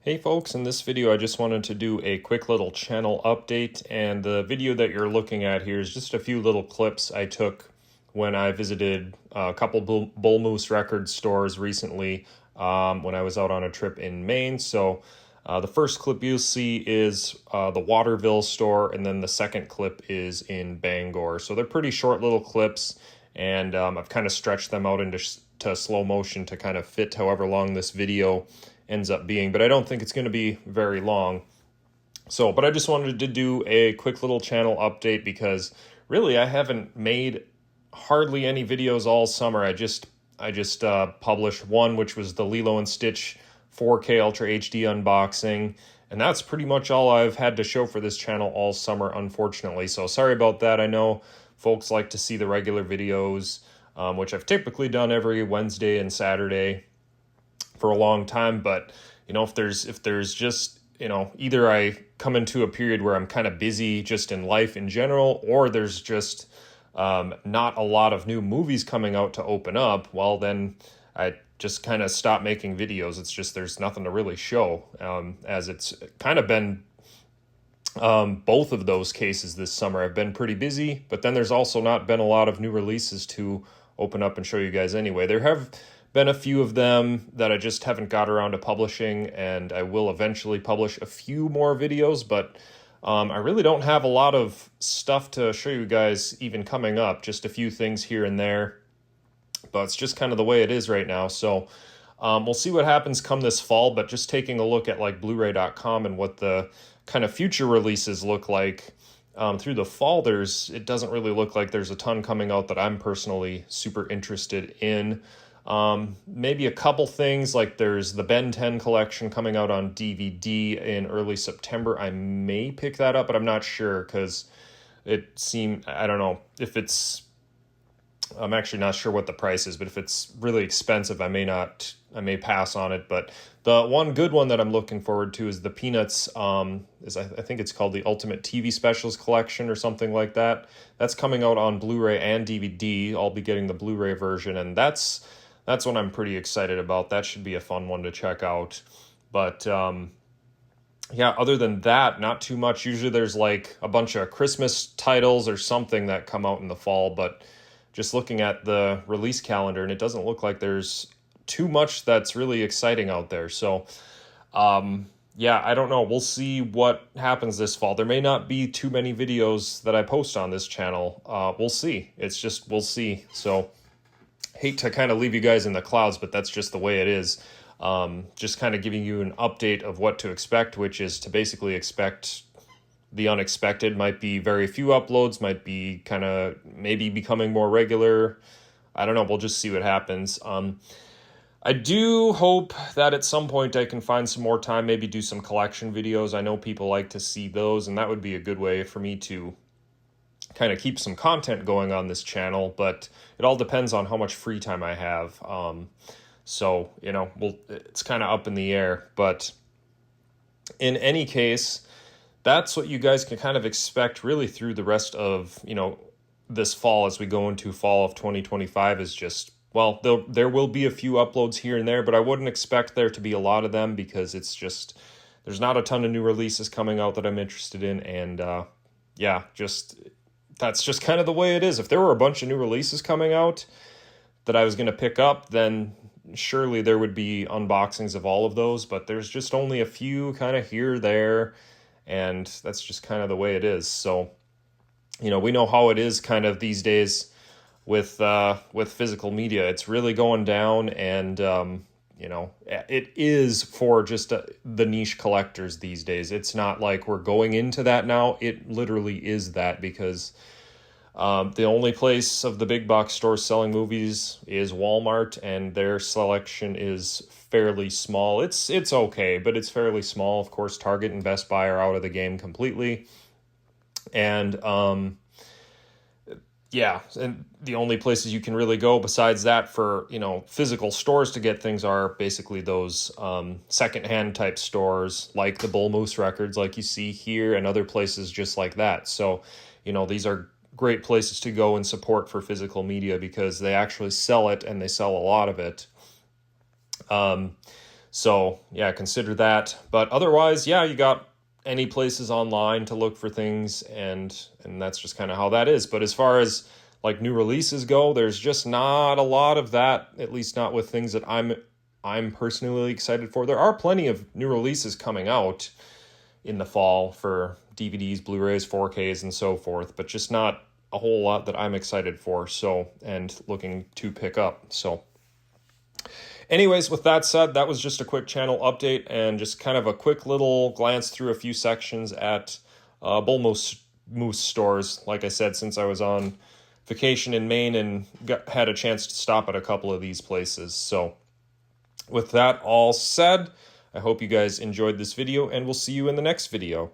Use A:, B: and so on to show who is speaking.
A: Hey folks, in this video I just wanted to do a quick little channel update, and the video that you're looking at here is just a few little clips I took when I visited a couple Bull Moose record stores recently when I was out on a trip in Maine. So the first clip you'll see is the Waterville store, and then the second clip is in Bangor. So they're pretty short little clips, and I've kind of stretched them out into slow motion to kind of fit however long this video ends up being, but I don't think it's going to be very long. So, but I just wanted to do a quick little channel update because really I haven't made hardly any videos all summer. I just published one, which was the Lilo and Stitch 4K Ultra HD unboxing, and that's pretty much all I've had to show for this channel all summer, unfortunately. So sorry about that. I know folks like to see the regular videos, which I've typically done every Wednesday and Saturday for a long time, but if there's just either I come into a period where I'm kind of busy just in life in general, or there's just not a lot of new movies coming out to open up, well then I just kind of stop making videos. It's just there's nothing to really show, as it's kind of been both of those cases this summer. I've been pretty busy, but then there's also not been a lot of new releases to open up and show you guys anyway. There have been a few of them that I just haven't got around to publishing, and I will eventually publish a few more videos, but I really don't have a lot of stuff to show you guys even coming up, just a few things here and there, but it's just kind of the way it is right now. So we'll see what happens come this fall, but just taking a look at like Blu-ray.com and what the kind of future releases look like through the fall, it doesn't really look like there's a ton coming out that I'm personally super interested in. Maybe a couple things, like there's the Ben 10 collection coming out on DVD in early September. I may pick that up, but I'm not sure because I don't know if I'm actually not sure what the price is, but if it's really expensive, I may pass on it. But the one good one that I'm looking forward to is the Peanuts, I think it's called the Ultimate TV Specials Collection or something like that. That's coming out on Blu-ray and DVD. I'll be getting the Blu-ray version, and that's what I'm pretty excited about. That should be a fun one to check out. But yeah, other than that, not too much. Usually there's like a bunch of Christmas titles or something that come out in the fall, but just looking at the release calendar, and it doesn't look like there's too much that's really exciting out there. So yeah, I don't know. We'll see what happens this fall. There may not be too many videos that I post on this channel. We'll see. We'll see. So hate to kind of leave you guys in the clouds, but that's just the way it is. Just kind of giving you an update of what to expect, which is to basically expect the unexpected. Might be very few uploads, might be kind of maybe becoming more regular. I don't know. We'll just see what happens. I do hope that at some point I can find some more time, maybe do some collection videos. I know people like to see those, and that would be a good way for me to kind of keep some content going on this channel, but it all depends on how much free time I have. So, it's kind of up in the air, but in any case, that's what you guys can kind of expect really through the rest of, this fall as we go into fall of 2025 is just, well, there will be a few uploads here and there, but I wouldn't expect there to be a lot of them because there's not a ton of new releases coming out that I'm interested in. And yeah, that's just kind of the way it is. If there were a bunch of new releases coming out that I was going to pick up, then surely there would be unboxings of all of those, but there's just only a few kind of here, there, and that's just kind of the way it is. So, we know how it is kind of these days with physical media. It's really going down, and it is for just the niche collectors these days. It's not like we're going into that now. It literally is that, because the only place of the big box stores selling movies is Walmart, and their selection is fairly small. It's okay, but it's fairly small. Of course, Target and Best Buy are out of the game completely. And yeah, and the only places you can really go besides that for, physical stores to get things are basically those secondhand type stores like the Bull Moose records like you see here, and other places just like that. So, these are great places to go and support for physical media because they actually sell it, and they sell a lot of it. So yeah, consider that. But otherwise, yeah, you got any places online to look for things, and that's just kind of how that is. But as far as like new releases go, there's just not a lot of that, at least not with things that I'm personally excited for. There are plenty of new releases coming out in the fall for DVDs, Blu-rays, 4Ks, and so forth, but just not a whole lot that I'm excited for, so, and looking to pick up. So anyways, with that said, that was just a quick channel update and just kind of a quick little glance through a few sections at bull moose stores. Like I said, since I was on vacation in Maine and had a chance to stop at a couple of these places. So with that all said, I hope you guys enjoyed this video, and we'll see you in the next video.